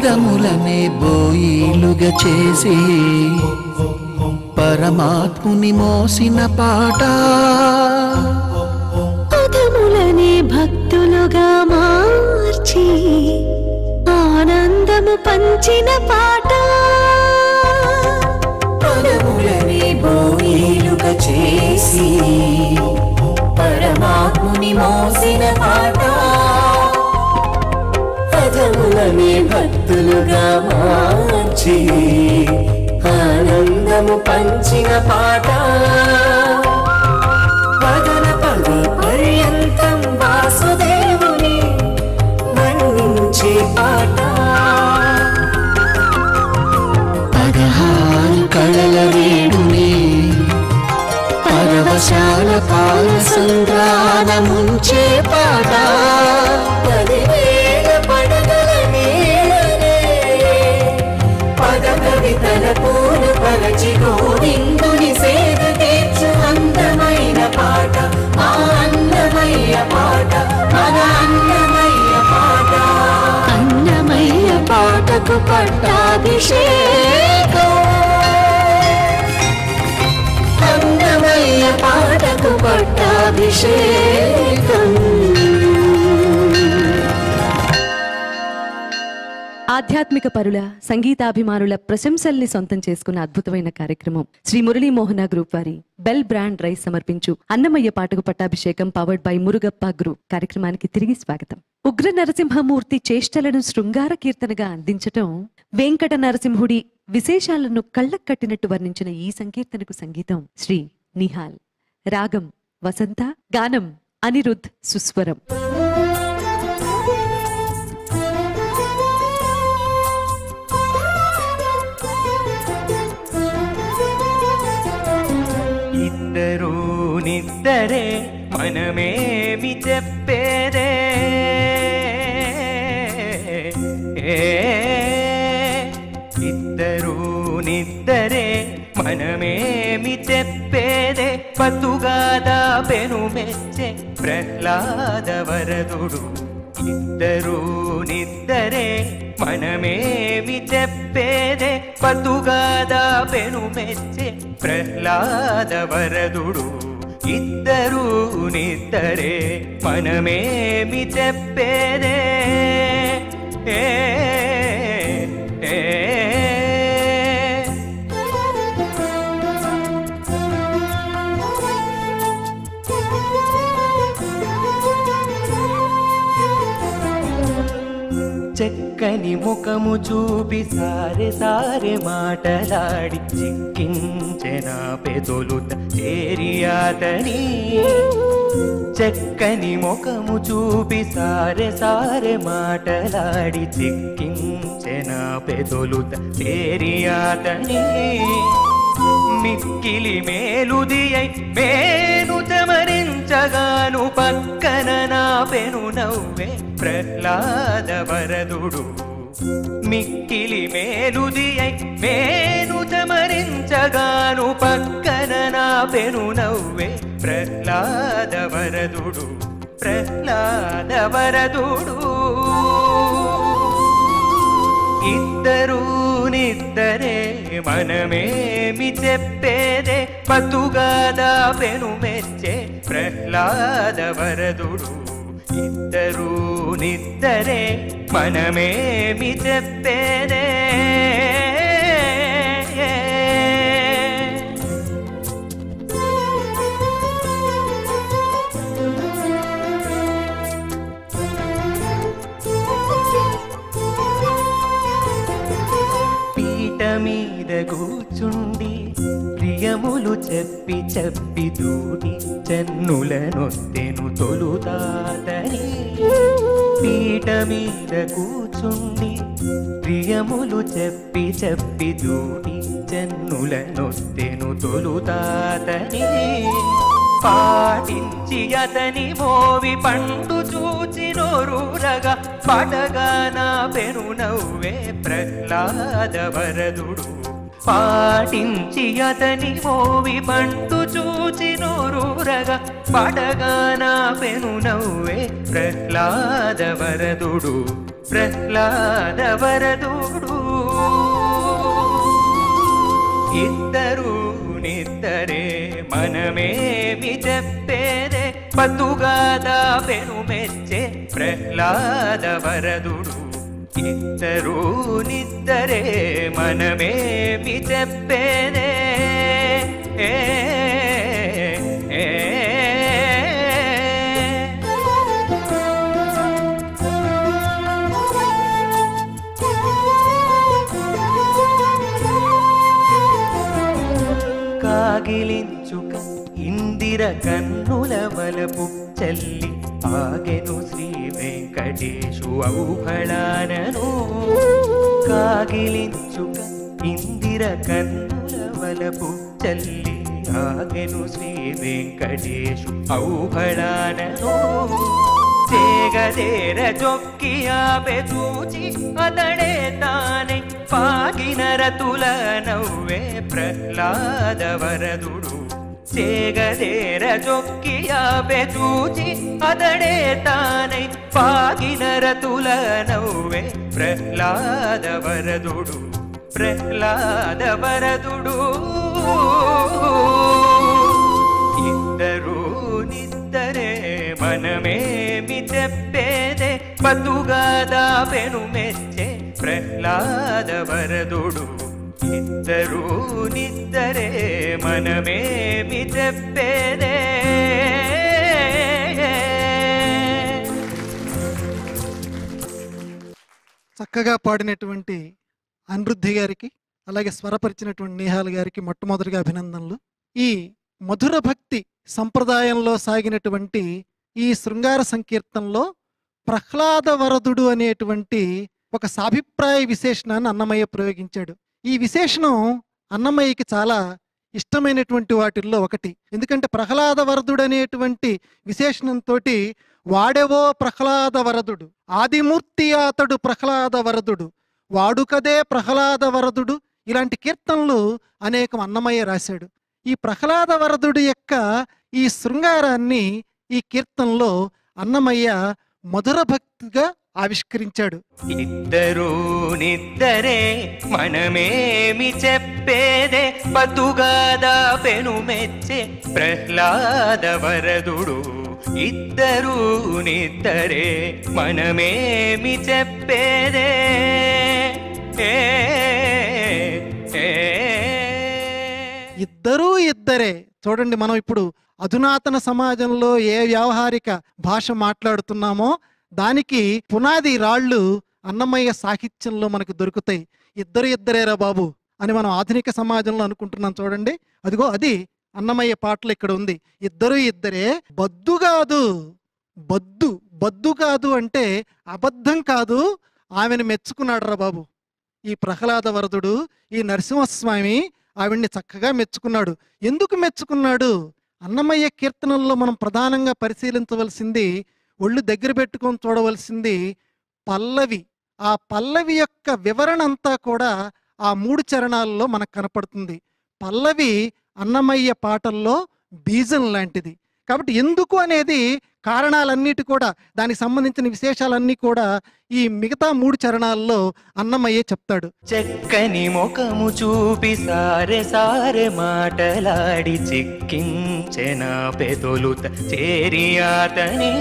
పదములనే బోయిలుగా చేసి పరమాత్ముని మోసిన పాట పదములనే భక్తులుగా మార్చి ఆనందము పంచిన పాట పదములనే బోయిలుగా చేసి పరమాత్ముని మోసిన పాట పదములనే భక్తులుగా మార్చి ఆనందము పంచిన పాట పదన పద పర్యంతం వాసుదేవుని వర్ణించే పాట 16 కళల వేడుని పరవశాల పాల సంగ్రామముంచే పాట 10,000 పడగల నీడనే పద కవితల పూలు పరచి గోవిందుని సేద తీర్చు అందమైన పాట ఆ అన్నమయ్య పాట మన అన్నమయ్య పాట అన్నమయ్య పాటకు పట్టాభిషేకం అన్నమయ్య పాటకు పట్టాభిషేకం. ఆధ్యాత్మిక పరుల సంగీతాభిమానుల ప్రశంసల్ని సొంతం చేసుకున్న అద్భుతమైన కార్యక్రమం శ్రీ మురళీమోహన గ్రూప్ వారి బెల్ బ్రాండ్ రైస్ సమర్పించు అన్నమయ్య పాటకు పట్టాభిషేకం పవర్డ్ బై మురుగప్ప గ్రూప్ కార్యక్రమానికి తిరిగి స్వాగతం. ఉగ్ర నరసింహమూర్తి చేష్టలను శృంగార కీర్తనగా అందించటం, వెంకట నరసింహుడి విశేషాలను కళ్ళకు కట్టినట్టు వర్ణించిన ఈ సంకీర్తనకు సంగీతం శ్రీ నిహాల్, రాగం వసంత, గానం అనిరుద్ధ్, సుస్వరం. ఇద్దరు నిద్దరే మనమేమి చెప్పేదే, ఇద్దరు నిద్దరే మనమేమి చెప్పేదే, పతుగాదా పెను మెచ్చే ప్రహ్లాద వరదుడు. ఇద్దరు నిద్దరే మనమేమి చెప్పేదే, పతుగాదా పెను మెచ్చే ప్రహ్లాద వరదుడు. ఇద్దరు నిద్దరే మనమేమి చెప్పేదే, చక్కని ముఖము చూపి సారె సారె మాటలాడి చిక్కించెన పెదొలుత చేరియాతని. చక్కని ముఖము చూపి సారె సారె మాటలాడి చిక్కించెన పెదొలుత చేరియాతని. మిక్కిలి మేలుదియై మేను చమరించగాను పక్కన నా పెను నవ్వే ప్రహ్లాద వరదుడు. మిక్కిలి మేలుదియై మేను చమరించగాను పక్కన నా పెను నవ్వే ప్రహ్లాద వరదుడు, ప్రహ్లాద వరదుడు. ఇద్దరు నిద్దరే మనమేమి చెప్పేదే, పతుగాదా పెను మెచ్చే ప్రహ్లాద వరదుడు. ఇద్దరు నిద్దరే మనమేమి చెప్పేదే. పీట మీద కూర్చుండి ప్రియములు చెప్పి చెప్పి దూడి చెన్నులనొత్తెను తొలుతాతని. పీట మీద కూర్చుండి ప్రియములు చెప్పి చెప్పి దూడి చెన్నులనొత్తెను తొలుతాతని. పాటించి అతని మోవి పండు చూచి నోరూరగా పడగా నా పెను నవ్వే ప్రహ్లాద వరదుడు. పాటించి అతని మోవి పంటు చూచి నోరూరగా పడగాన పెను నవ్వే ప్రహ్లాద వరదుడు ప్రహ్లాద వరదుడు. ఇద్దరు నిద్దరే మనమేమి చెప్పేదే పతుగాదా పెను మెచ్చే ప్రహ్లాద వరదుడు. ఇద్దరు నిద్దరే మనమేమి చెప్పేదే కాగిలించుక ఇందిర కన్నుల వలపు చల్లి ఆగెను శ్రీ వెంకటేశు ఔఫళానను. కాగిలించుక ఇందిర కన్నుల వలపు చల్లి ఆగెను శ్రీ వెంకటేశు ఔఫళానను. చేగదేర జొక్కి ఆపే చూచి అతడే తానే పాగిన రతుల నవ్వే ప్రహ్లాద వరదుడు. చేగదేర జొక్కి ఆపే చూచి అతడే తానే పాగిన రతుల నవ్వే ప్రహ్లాద వరదుడు ప్రహ్లాద వరదుడు. ఇద్దరు నిద్దరే మనమేమి చెప్పేదే పతుగాదా పెను మెచ్చే ప్రహ్లాద వరదుడు. ఇద్దరు నిద్దరే మనమేమి చెప్పేదే. చక్కగా పాడినటువంటి అనిరుద్ధి గారికి అలాగే స్వరపరిచినటువంటి నేహాల్ గారికి మొట్టమొదటిగా అభినందనలు. ఈ మధుర భక్తి సంప్రదాయంలో సాగినటువంటి ఈ శృంగార సంకీర్తనలో ప్రహ్లాద వరదుడు అనేటువంటి ఒక సాభిప్రాయ విశేషణాన్ని అన్నమయ్య ప్రయోగించాడు. ఈ విశేషణం అన్నమయ్యకి చాలా ఇష్టమైనటువంటి వాటిల్లో ఒకటి. ఎందుకంటే ప్రహ్లాద వరదుడు అనేటువంటి విశేషణంతో వాడెవో ప్రహ్లాద వరదుడు, ఆదిమూర్తి అతడు ప్రహ్లాద వరదుడు, వాడుకదే ప్రహ్లాద వరదుడు, ఇలాంటి కీర్తనలు అనేకం అన్నమయ్య రాశాడు. ఈ ప్రహ్లాద వరదుడి యొక్క ఈ శృంగారాన్ని ఈ కీర్తనలో అన్నమయ్య మధుర భక్తిగా ఆవిష్కరించాడు. ఇద్దరు నిద్దరే మనమేమి చెప్పేదే పతుగాదా పెను మెచ్చే ప్రహ్లాద వరదుడు. ఇద్దరు నిద్దరే మనమేమి చెప్పేదే. ఇద్దరూ ఇద్దరే. చూడండి, మనం ఇప్పుడు అధునాతన సమాజంలో ఏ వ్యావహారిక భాష మాట్లాడుతున్నామో దానికి పునాది రాళ్ళు అన్నమయ్య సాహిత్యంలో మనకు దొరుకుతాయి. ఇద్దరు ఇద్దరేరా బాబు అని మనం ఆధునిక సమాజంలో అనుకుంటున్నాం. చూడండి, అదిగో అది అన్నమయ్య పాటలు ఇక్కడ ఉంది. ఇద్దరు ఇద్దరే, బద్దు కాదు, బద్దు బద్దు కాదు అంటే అబద్ధం కాదు, ఆమెను మెచ్చుకున్నాడు రా బాబు. ఈ ప్రహ్లాద వరదుడు, ఈ నరసింహస్వామి ఆవిడ్ని చక్కగా మెచ్చుకున్నాడు. ఎందుకు మెచ్చుకున్నాడు? అన్నమయ్య కీర్తనల్లో మనం ప్రధానంగా పరిశీలించవలసింది, ఒళ్ళు దగ్గర పెట్టుకొని చూడవలసింది పల్లవి. ఆ పల్లవి యొక్క వివరణ అంతా కూడా ఆ 3 చరణాల్లో మనకు కనపడుతుంది. పల్లవి అన్నమయ్య పాటల్లో బీజం లాంటిది. కాబట్టి ఎందుకు అనేది కారణాలన్నిటి కూడా, దానికి సంబంధించిన విశేషాలన్నీ కూడా ఈ మిగతా 3 చరణాల్లో అన్నమయ్య చెప్తాడు. చక్కని ముఖము చూపి సారె సారె మాటలాడి చిక్కించెన పెదొలుత చేరియాతని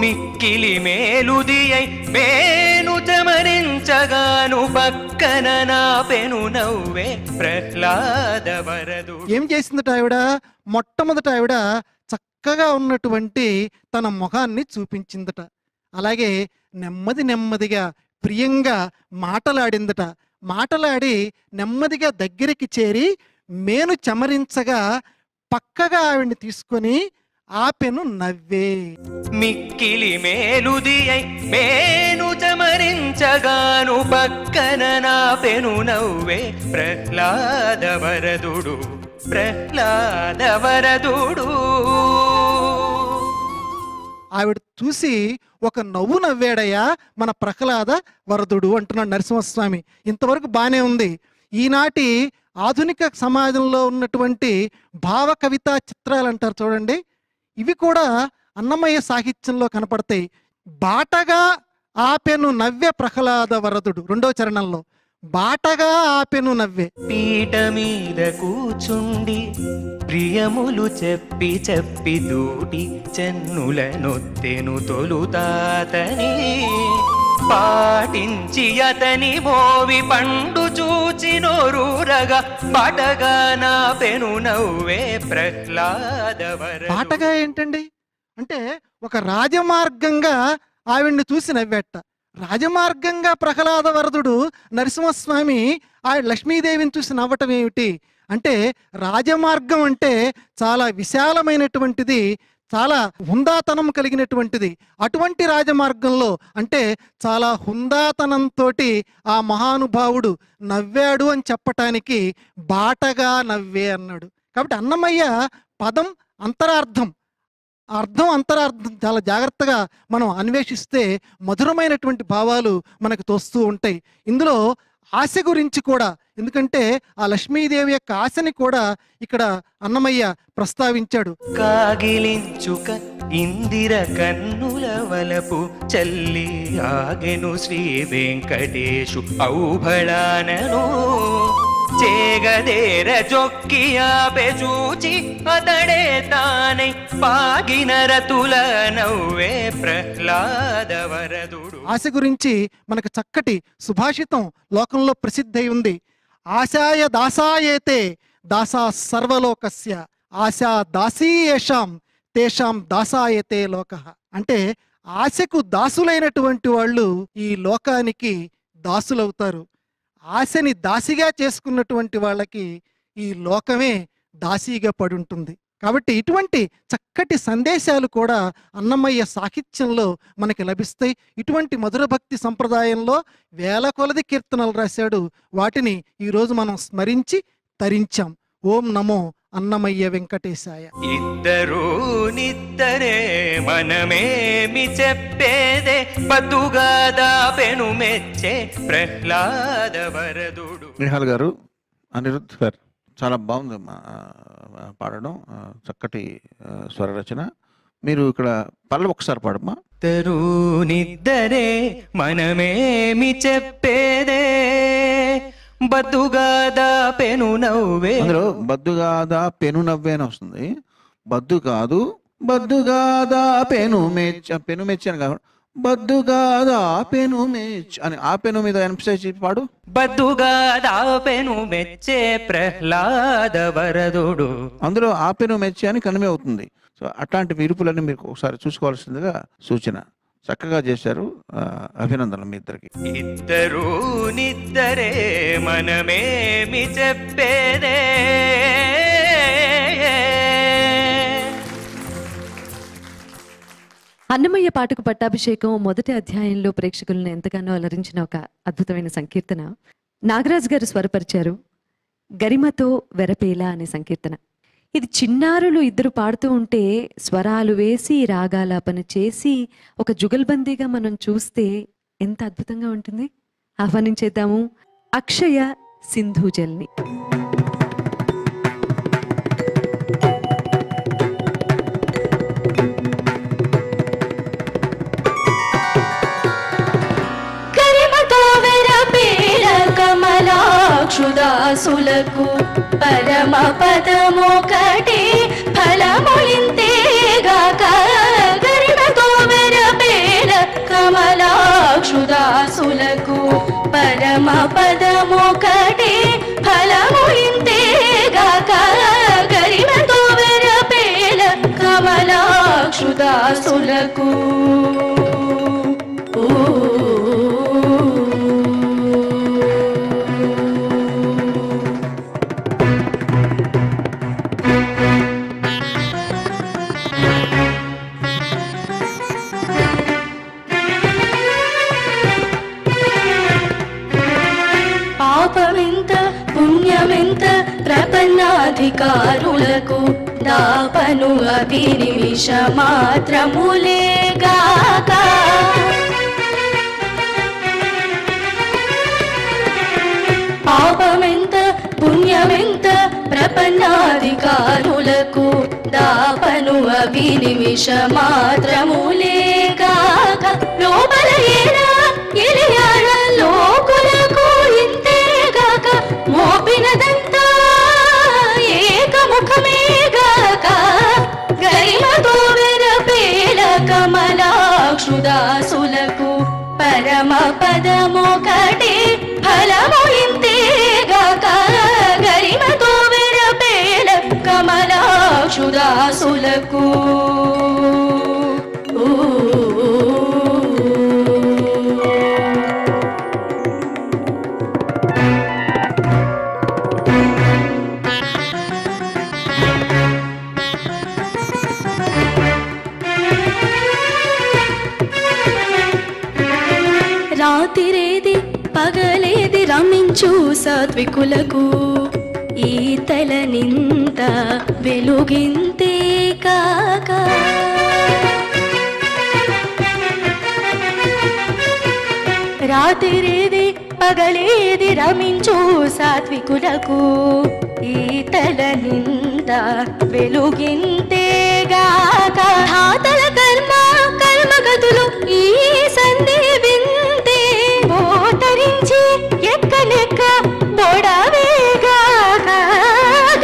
మిక్కిలి మేలుదియై మేను చమరించగాను పక్కన నా పెను నవ్వే ప్రహ్లాద వరదు. ఏం చేసిందట ఆవిడ? మొట్టమొదట ఆవిడ చక్కగా ఉన్నటువంటి తన ముఖాన్ని చూపించిందట. అలాగే నెమ్మది నెమ్మదిగా ప్రియంగా మాటలాడిందట. మాటలాడి నెమ్మదిగా దగ్గరికి చేరి మేను చమరించగా పక్కగా ఆవిడ్ని తీసుకొని ఆపెను నవ్వే. మిక్కిలి మేలుదియై మేను చమరించగాను పక్కన నా పెను నవ్వే ప్రహ్లాద వరదుడు ప్రహ్లాద వరదుడు. ఆవిడ చూసి ఒక నవ్వు నవ్వాడయ్యా మన ప్రహ్లాద వరదుడు అంటున్నాడు నరసింహస్వామి. ఇంతవరకు బానే ఉంది. ఈనాటి ఆధునిక సమాజంలో ఉన్నటువంటి భావ కవితా చిత్రాలు అంటారు చూడండి, ఇవి కూడా అన్నమయ్య సాహిత్యంలో కనపడతాయి. బాటగా ఆపెను నవ్వె ప్రహ్లాద వరదుడు రెండో చరణంలో, బాటగా ఆపెను నవ్వె. పీట మీద కూచుండి ప్రియములు చెప్పి చెప్పి దూటి చెన్నుల నొత్తెను తొలుతాతని పాటించి అతని మోవి పండు చూచి నోరూరగా బాటగా నా పెను నవ్వే ప్రహ్లాద వరదుడు. బాటగా ఏంటండి అంటే ఒక రాజమార్గంగా ఆవిడ్ని చూసి నవ్వేట. రాజమార్గంగా ప్రహ్లాద వరదుడు నరసింహస్వామి ఆ లక్ష్మీదేవిని చూసి నవ్వటం ఏమిటి అంటే, రాజమార్గం అంటే చాలా విశాలమైనటువంటిది, చాలా హుందాతనం కలిగినటువంటిది. అటువంటి రాజమార్గంలో అంటే చాలా హుందాతనంతో ఆ మహానుభావుడు నవ్వాడు అని చెప్పటానికి బాటగా నవ్వే అన్నాడు. కాబట్టి అన్నమయ్య పదం అంతరార్థం, అర్థం అంతరార్థం చాలా జాగ్రత్తగా మనం అన్వేషిస్తే మధురమైనటువంటి భావాలు మనకు తోస్తూ ఉంటాయి. ఇందులో ఆశ గురించి కూడా, ఎందుకంటే ఆ లక్ష్మీదేవి యొక్క ఆశని కూడా ఇక్కడ అన్నమయ్య ప్రస్తావించాడు. కాగిలించుక ఇందిర కన్నుల వలపు చల్లి ఆగెను శ్రీ వెంకటేశు ఔభళానను చేగదేర జొక్కి ఆపే చూచి అతడే తానై పాగిన రతుల నవ్వే ప్రహ్లాద వరదుడు. ఆశ గురించి మనకు చక్కటి సుభాషితం లోకంలో ప్రసిద్ధి ఉంది. ఆశాయ దాసాయేతే దాసా సర్వలోకస్య ఆశా దాసీయేషాం తేషాం దాసాయతే లోకః. అంటే ఆశకు దాసులైనటువంటి వాళ్ళు ఈ లోకానికి దాసులవుతారు. ఆశని దాసిగా చేసుకున్నటువంటి వాళ్ళకి ఈ లోకమే దాసీగా పడుంటుంది. కాబట్టి ఇటువంటి చక్కటి సందేశాలు కూడా అన్నమయ్య సాహిత్యంలో మనకి లభిస్తాయి. ఇటువంటి మధుర భక్తి సంప్రదాయంలో వేల కొలది కీర్తనలు రాశాడు. వాటిని ఈరోజు మనం స్మరించి తరించాం. ఓం నమో అన్నమయ్య వెంకటేశాయ. ఇద్దరు నిద్దరే మనమేమి చెప్పేదే బతుగాదా పెను మెచ్చే ప్రహ్లాద వరదుడు. నిహాల్ గారు, అనిరుద్ధ్ గారు చాలా బాగుంది పాడడం, చక్కటి స్వరరచన. మీరు ఇక్కడ పల్లవి ఒకసారి పాడమ్మా. ఇద్దరు నిద్దరే మనమేమి చెప్పేదే బద్దుగాదా పెను నవ్వే. అందులో బద్దుగాదా పెను నవ్వే అని వస్తుంది. బద్దు కాదు, బద్దుగాదా పెను మెచ్చ, పెను మెచ్చి అని కాదు, బద్దుగాదా పెను మెచ్ అని ఆ పెను మీద ఎంఫసైజ్ పాడు. బద్దుగాదా పెను మెచ్చే ప్రహ్లాద వరదుడు. అందులో ఆ పెను మెచ్చి అని కనిమే అవుతుంది. సో అట్లాంటి విరుపులన్నీ మీరు ఒకసారి చూసుకోవాల్సిందిగా సూచన. చక్కగా చేశారు, అభినందనలు మీ ఇద్దరికి. ఇద్దరు నిద్దరే మనమేమి చెప్పేదే. అన్నమయ్య పాటకు పట్టాభిషేకం మొదటి అధ్యాయంలో ప్రేక్షకులను ఎంతగానో అలరించిన ఒక అద్భుతమైన సంకీర్తన నాగరాజు గారు స్వరపరిచారు. గరిమతో వెరపేలా అనే సంకీర్తన. ఇది చిన్నారులు ఇద్దరు పాడుతూ ఉంటే స్వరాలు వేసి రాగాలాపన చేసి ఒక జుగల్బందీగా మనం చూస్తే ఎంత అద్భుతంగా ఉంటుంది. ఆహ్వానించేద్దాము అక్షయ సింధూజల్ని. కమలాక్షుదాసులకు పరమ పదమొకటి ఫలములింతేగాక. గరిమతో వెరపేల కమలాక్షుదాసులకు పరమ పదమొకటి ఫలములింతేగాక. గరిమతో వెరపేల కమలాక్షుదాసులకు ప్రపన్నాధికారులకు దాపను అభినిమిష మాత్రములేగాక. పాపమెంత పుణ్యమెంత ప్రపన్నాధికారులకు దాపను అవి నిమిష మాత్రములేగాక లోపల ఏనా ఎలియాడ లోకులకు ఇంతేగాక మోపినదంతా ఏకముఖమేగాక గరిమతో వెరపేల కమలాక్షుదాసులకు పరమ పదమొకటే ఫలము ఇంతేగాక గరిమతో వెరపేల కమలాక్షుదాసులకు రాతిరేది పగలేది రమించు సాత్వికులకు ఈతల నింత వెలుగింతే కాక రాతిరేది పగలేది రమించు సాత్వికులకు ఈతల నింత వెలుగింతే గాక హాతల కర్మగతులు ఈ సంధి వింతే పోతరించి ఎక్కనెక్క బొడవేగాక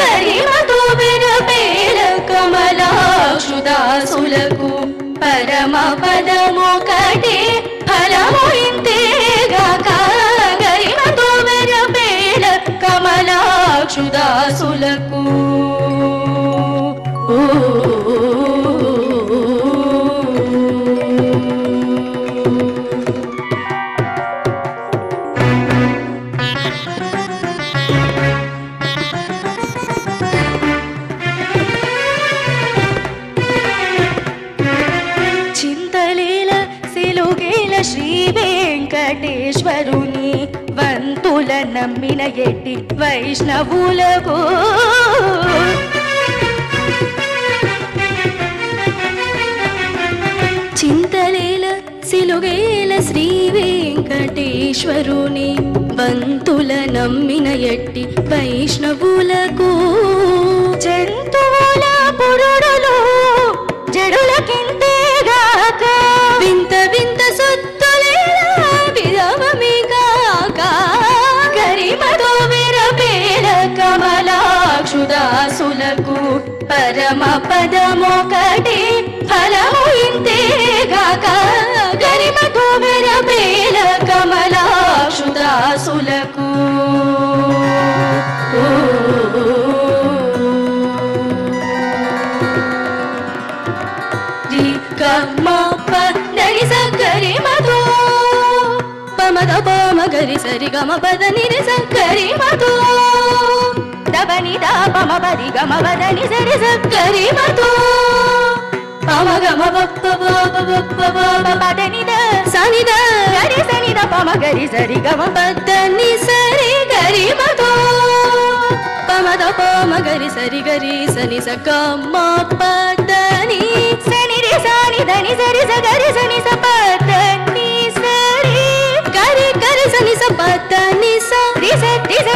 గరిమతో వెరపేల కమలాక్షుదాసులకు పరమ పదమొకటే ఫలము ఇంతేగాక గరిమతో వెరపేల కమలాక్షుదాసులకు శ్రీ వెంకటేశ్వరుని వంతుల నమ్మిన ఎట్టి వైష్ణవులకు చింతలేల సిలుగేల శ్రీ వెంకటేశ్వరుని వంతుల నమ్మిన ఎట్టి వైష్ణవులకు జంతువుల పురుడులు జడులకింతేగాక వింత వింత సొత్తులేలా విధవమిగాక గరిమతో వెరపేల కమలాక్షుదాసులకు పరమ పదమొకటే ఫలము ఇంతేగాక గరిమతో వెరపేల కమలాక్షుదాసులకు గరిమతో పమద పమ గరి సరి గమ పద నిరి గరిమతో దబని దా పమ పది గమ పద ని సరి గరిమతో పమ గమ పప్ప పద ని ద సని ద గరి సని ద పమ గరి సరి గమ పద ని సరి గరిమతో పమద పమ గరి సరి గరి సని స గమ పద ని సని రి సని ద ని సరి స గరి సని స పద ని సరి గరి గరి సని స పద ని స రి స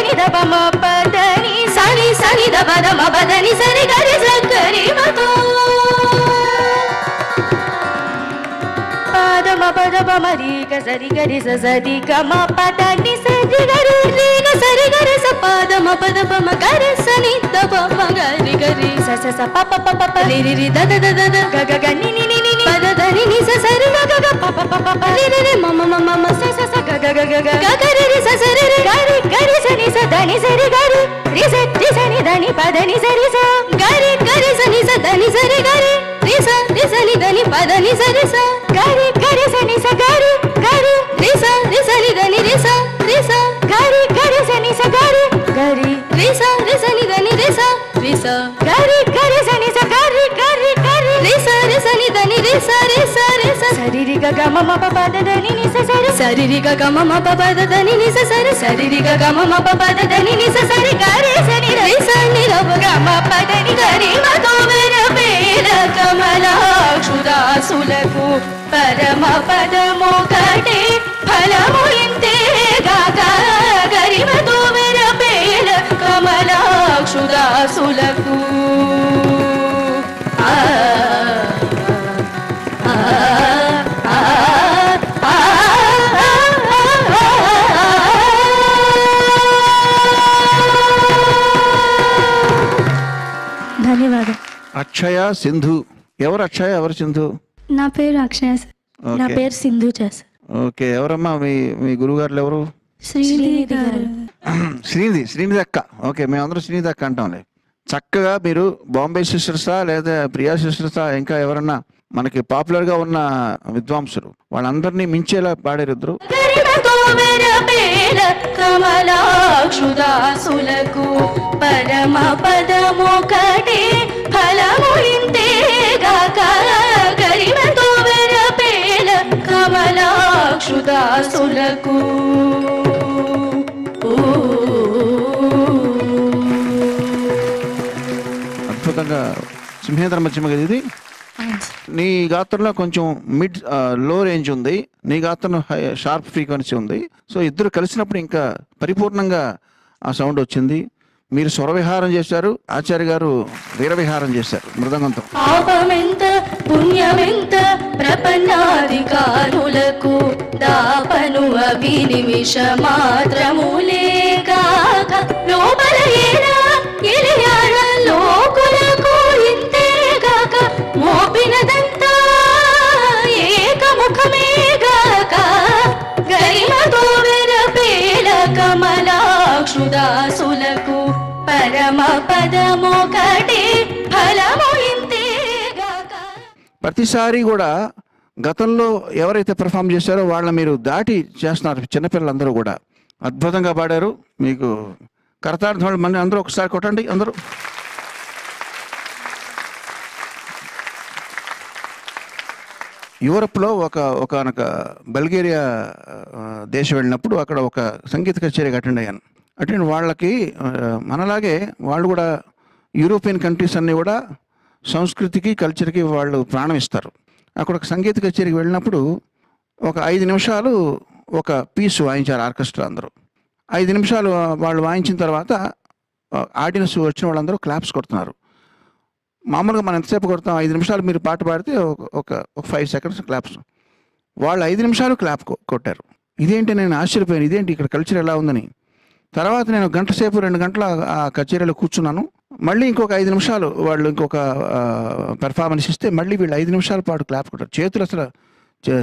ని ద పమ పద ని సని సని ద పద మ పద ని సరి గరి స గరిమతో పద మ పద పమ రి గ సరి గరి స సరి గ మ పద ని సరి గరి రి గ సరి గరి స పద మ పద పమ గరి సని ద పమ గరి గరి స స స ప ప ప ప రి రి రి ద ద ద ద గ గ గ ని ని ని ని పద ద ని ని స సరి గ గ గ ప ప ప ప ప రి రి రి మ మ మ మ మ స స స గ గ గ గ గ గ గ రి రి స సరి రి గరి గరి స ని స ద ని సరి గరి రి స ని ద ని పద ని సరి స గరి గరి స ని స ద ని సరి గరి రి స ని ద ని పద ని సరి స గరి గరి స ని స గరి గరి రి స ని ద ని రి స గరి గరి స ని స గరి గరి రి స ని ద ని రి స గరి గరి స ని స గరి గరి గరి రి స ని ద ని రి స సరి రి గ గ మ మ ప ప ద ద ని ని స సరి సరి రి గ గ మ మ ప ప ద ద ని ని స సరి సరి రి గ గ మ మ ప ప ద ద ని ని స సరి గరి స ని రి స ని ర గ మ ప ద ని గరి మ తో వెరపేల కమలాక్షుదాసులకు పరమ పదమొకటే ఫలము ఇంతేగాక గరిమతో ధన్యవాదాలు. అక్షయ సింధు. ఎవరు అక్షయ, ఎవరు సింధు? నా పేరు అక్షయ సార్. నా పేరు సింధు సార్. ఓకే, ఎవరమ్మా మీ గురువు గారు ఎవరు? శ్రీనిధి గారు. శ్రీనిధి అక్క. ఓకే, మేమందరం శ్రీనిధి అక్క అంటాంలే. చక్కగా మీరు బాంబే సిస్టర్సా లేదా ప్రియా సిస్టర్సా ఇంకా ఎవరన్నా మనకి పాపులర్ గా ఉన్న విద్వాంసులు వాళ్ళందరినీ మించేలా పాడారు ఇద్దరు. కమలాక్షుదాసులకు పరమ పదమొకటి ఫలము ఇంతేగాక. గరిమతో వెరపేల కమలాక్షుదాసులకు. అద్భుతంగా సింహేంద్ర మధ్యమ గది ఇది. నీ గాత్రంలో కొంచెం లో రేంజ్ ఉంది, నీ గాత్రంలో షార్ప్ ఫ్రీక్వెన్సీ ఉంది. సో ఇద్దరు కలిసినప్పుడు ఇంకా పరిపూర్ణంగా ఆ సౌండ్ వచ్చింది. మీరు స్వరవిహారం చేశారు, ఆచార్య గారు వీరవిహారం చేశారు మృదంగంతో. పాపమెంత పుణ్యమెంత ప్రపన్నాధికారులకు దాపను అవి నిమిష మాత్రములేగాక. లోపల ఎలియాడ లోకులకు ఇంతేగాక. మోపినదంతా ఏకముఖమేగాక. గరిమతో వెరపేల కమలాక్షుదాసులకు పరమ పదమొకటి ఫలము ఇంతేగాక. ప్రతిసారి కూడా గతంలో ఎవరైతే పెర్ఫామ్ చేశారో వాళ్ళ మీరు దాటి చేస్తున్నారు. చిన్నపిల్లలందరూ కూడా అద్భుతంగా పాడారు. మీకు కరతార్థం మళ్ళీ అందరూ ఒకసారి కొట్టండి అందరూ. యూరప్లో ఒకనొక బల్గేరియా దేశం వెళ్ళినప్పుడు అక్కడ ఒక సంగీత కచేరీకి అటెండ్ అయ్యాను. వాళ్ళకి మనలాగే వాళ్ళు కూడా యూరోపియన్ కంట్రీస్ అన్నీ కూడా సంస్కృతికి కల్చర్కి వాళ్ళు ప్రాణం ఇస్తారు. అక్కడ ఒక సంగీత కచేరీకి వెళ్ళినప్పుడు ఒక 5 నిమిషాలు ఒక పీస్ వాయించారు ఆర్కెస్ట్రా అందరూ. 5 నిమిషాలు వాళ్ళు వాయించిన తర్వాత ఆడియన్స్ వచ్చిన వాళ్ళందరూ క్లాప్స్ కొడుతున్నారు. మామూలుగా మనం ఎంతసేపు కొడతాం? 5 నిమిషాలు మీరు పాట పాడితే ఒక 5 సెకండ్స్ క్లాప్స్. వాళ్ళు 5 నిమిషాలు క్లాప్ కొట్టారు. ఇదేంటి, నేను ఆశ్చర్యపోయాను, ఇదేంటి ఇక్కడ కల్చర్ ఎలా ఉందని. తర్వాత నేను గంట సేపు 2 గంటల ఆ కచేరీలో కూర్చున్నాను. మళ్ళీ ఇంకొక 5 నిమిషాలు వాళ్ళు ఇంకొక పెర్ఫార్మెన్స్ ఇస్తే మళ్ళీ వీళ్ళు 5 నిమిషాల పాటు క్లాప్ కొట్టారు. చేతులు అసలు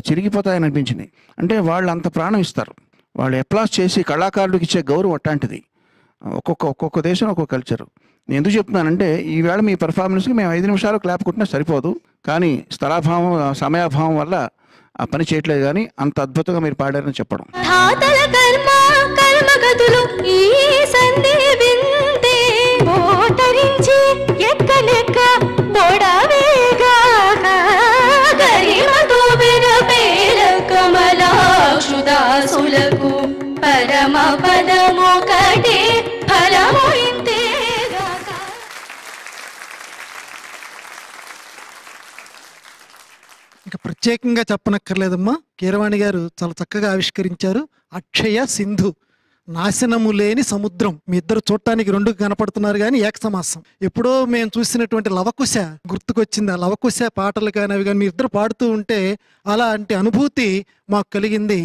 చిరిగిపోతాయని అనిపించింది. అంటే వాళ్ళు అంత ప్రాణం ఇస్తారు. వాళ్ళు అప్లాస్ చేసి కళాకారులకు ఇచ్చే గౌరవం అట్లాంటిది. ఒక్కొక్క దేశం ఒక్కొక్క కల్చరు. నేను ఎందుకు చెప్తున్నానంటే ఈవేళ మీ పెర్ఫార్మెన్స్కి మేము 5 నిమిషాలు క్లాప్ కొట్టినా సరిపోదు, కానీ స్థలాభావం సమయాభావం వల్ల ఆ పని చేయట్లేదు. కానీ అంత అద్భుతంగా మీరు పాడారని చెప్పడం. కమలాక్షుదాసులకు పరమ పదమొకటి ఫలము ఇంతేగాక. ఇంకా ప్రత్యేకంగా చెప్పనక్కర్లేదమ్మా, కీరవాణి గారు చాలా చక్కగా ఆవిష్కరించారు. అక్షయ సింధు, నాశనము లేని సముద్రం. మీ ఇద్దరు చూడటానికి 2 కనపడుతున్నారు కానీ ఏకసమాసం. ఎప్పుడో మేము చూసినటువంటి లవకుశ గుర్తుకొచ్చింది. ఆ లవకుశ పాటలు కానీ అవి కానీ మీ ఇద్దరు పాడుతూ ఉంటే అలాంటి అనుభూతి మాకు కలిగింది.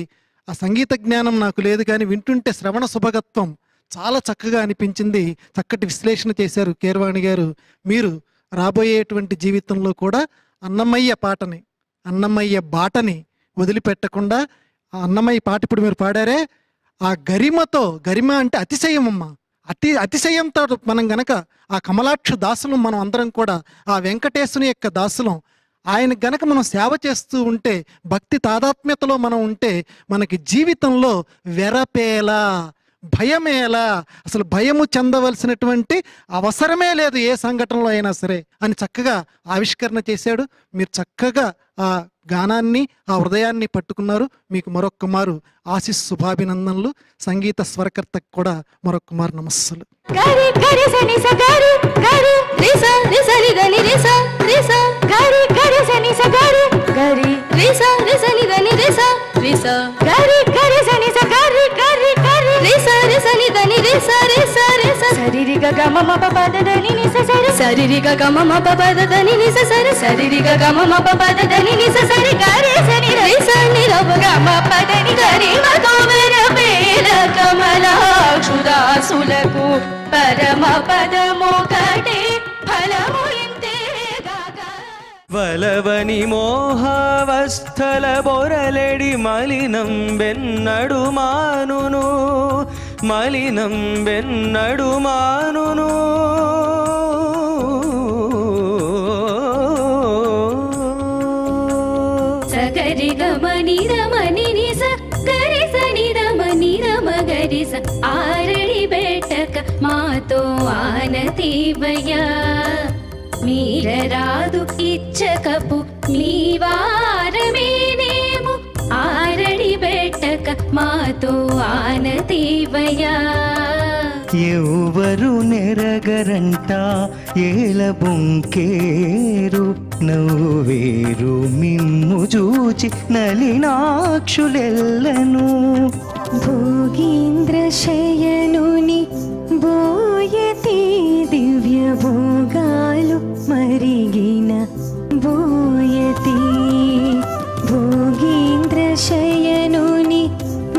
ఆ సంగీత జ్ఞానం నాకు లేదు కానీ వింటుంటే శ్రవణ శుభగత్వం చాలా చక్కగా అనిపించింది. చక్కటి విశ్లేషణ చేశారు కీరవాణి గారు. మీరు రాబోయేటువంటి జీవితంలో కూడా అన్నమయ్య పాటని, అన్నమయ్య బాటని వదిలిపెట్టకుండా ఆ అన్నమయ్య పాట ఇప్పుడు మీరు పాడారే, ఆ గరిమతో, గరిమ అంటే అతిశయం అమ్మ, అతిశయంతో మనం గనక ఆ కమలాక్ష దాసులం మనం అందరం కూడా ఆ వెంకటేశుని యొక్క దాసులం. ఆయన గనక మనం సేవ చేస్తూ ఉంటే, భక్తి తాదాత్మ్యతలో మనం ఉంటే మనకి జీవితంలో వెరపేలా, భయమేలా, అసలు భయము చెందవలసినటువంటి అవసరమే లేదు ఏ సంఘటనలో అయినా సరే అని చక్కగా ఆవిష్కరణ చేశాడు. మీరు చక్కగా ఆ గానాన్ని, ఆ హృదయాన్ని పట్టుకున్నారు. మీకు మరొక్క మారు ఆశీస్ శుభాభినందనలు. సంగీత స్వరకర్తకు కూడా మరొక్క మారు నమస్సులు. గరి గరి సని స గరి గరి రిస రిస ని గని రిస రిస గరి గరి సని స గరి గరి రిస రిస ని గని రిస రిస గరి గరి సని స గరి గరి గరి రిస రిస ని గని రిస రిస రిస సరి రి గ గ మ మ ప ప ద ద ని ని స సరి సరి రి గ గ మ మ ప ప ద ద ని ని స సరి సరి రి గ గ మ మ ప ప ద ద ని ని స సరి గరి సని రిస ని ర గ మ ప ద ని గరి మ తో వెర పేల కమలాక్షుదాసులకు పరమ పదమొకటి ఫలము బలవని మోహావస్థల బొరలెడి మలినం బెన్నడు మానును మలినం బెన్నడు మానును సగరి గమని రమని నిస గరి సని రమని రమ గరి స ఆరడి బెట్టక మాతో ఆనతీవయ్యా మీరరాదు ఇచ్చకపు మీ వారమేనేము ఆరడి బెట్టక మాతో ఆనతీవయ్యా ఎవరు నెరగరంట ఏల బొంకేరు నవ్వేరు మిమ్ము చూచి నలినాక్షులెల్లను భోగీంద్ర శయనుని బోయతి దివ్య భోగాలు మరిగిన బోయతి భోగీంద్ర శయనుని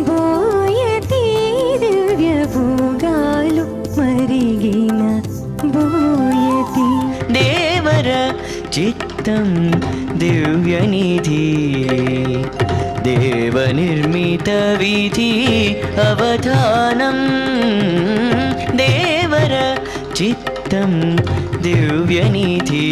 బోయతి దివ్య భోగాలు మరిగిన బోయతి దేవర చిత్తం దివ్యనిధి దేవ నిర్మిత విధి అవధానం దేవర చిత్తం దివ్యనిధి